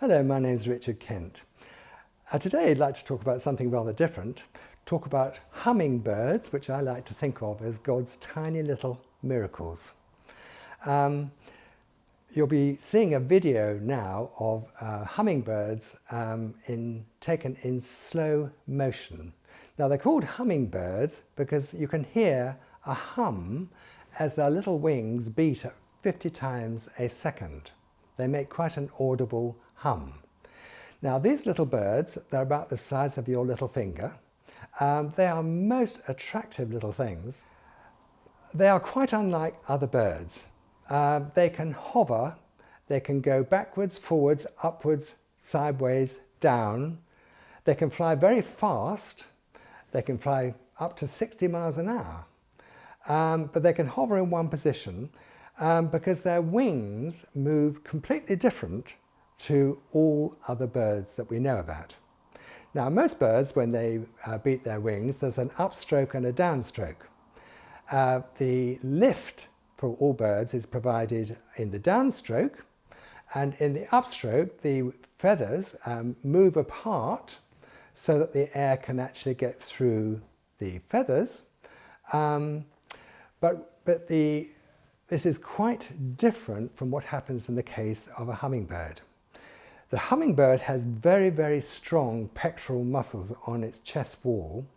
Hello, my name is Richard Kent. Today I'd like to talk about something rather different, talk about hummingbirds, which I like to think of as God's tiny little miracles. You'll be seeing a video now of hummingbirds taken in slow motion. Now they're called hummingbirds because you can hear a hum as their little wings beat at 50 times a second. They make quite an audible hum. Now these little birds, they're about the size of your little finger. They are most attractive little things. They are quite unlike other birds. They can hover, they can go backwards, forwards, upwards, sideways, down. They can fly very fast. They can fly up to 60 miles an hour. But they can hover in one position because their wings move completely different to all other birds that we know about. Now most birds, when they beat their wings, there's an upstroke and a downstroke. The lift for all birds is provided in the downstroke, and in the upstroke the feathers move apart so that the air can actually get through the feathers. This is quite different from what happens in the case of a hummingbird. The hummingbird has very, very strong pectoral muscles on its chest wall,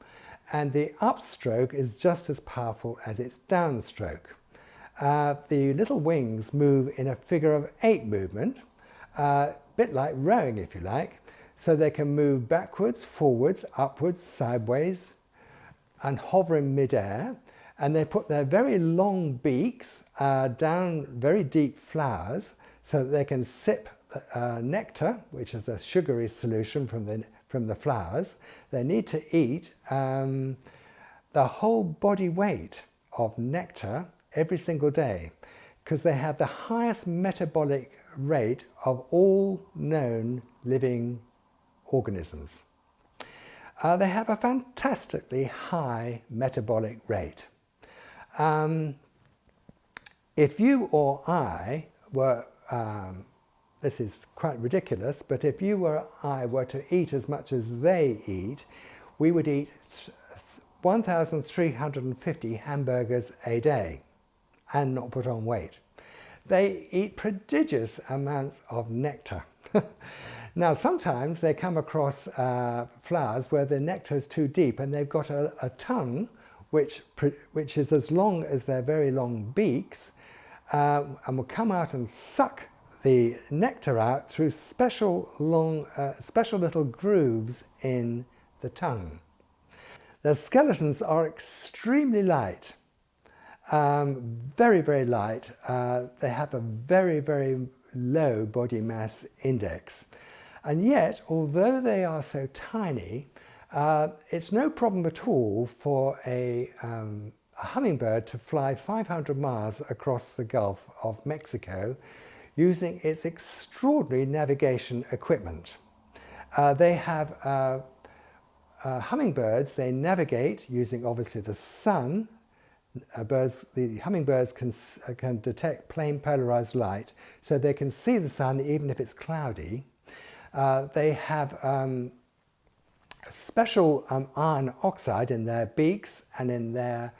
and the upstroke is just as powerful as its downstroke. The little wings move in a figure of 8 movement, a bit like rowing if you like, so they can move backwards, forwards, upwards, sideways, and hover in mid-air. And they put their very long beaks down very deep flowers so that they can sip nectar, which is a sugary solution from the flowers. They need to eat the whole body weight of nectar every single day because they have the highest metabolic rate of all known living organisms. They have a fantastically high metabolic rate. If you or I were, this is quite ridiculous, but if you or I were to eat as much as they eat, we would eat 1,350 hamburgers a day and not put on weight. They eat prodigious amounts of nectar. Now sometimes they come across flowers where the nectar is too deep and they've got a tongue which is as long as their very long beaks and will come out and suck the nectar out through special little grooves in the tongue. Their skeletons are extremely light, very, very light. They have a very, very low body mass index. And yet, although they are so tiny, it's no problem at all for a hummingbird to fly 500 miles across the Gulf of Mexico using its extraordinary navigation equipment. Hummingbirds, they navigate using obviously the sun. The hummingbirds can detect plain polarized light, so they can see the sun even if it's cloudy. They have special iron oxide in their beaks and in their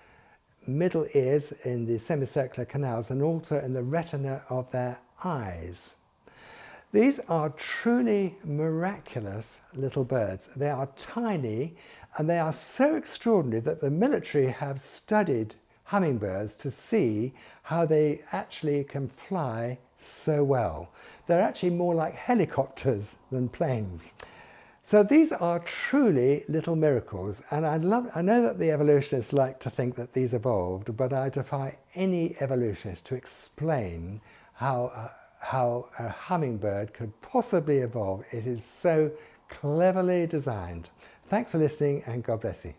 middle ears, in the semicircular canals, and also in the retina of their eyes. These are truly miraculous little birds. They are tiny and they are so extraordinary that the military have studied hummingbirds to see how they actually can fly so well. They're actually more like helicopters than planes. So these are truly little miracles, and I know that the evolutionists like to think that these evolved, but I defy any evolutionist to explain how a hummingbird could possibly evolve. It is so cleverly designed. Thanks for listening, and God bless you.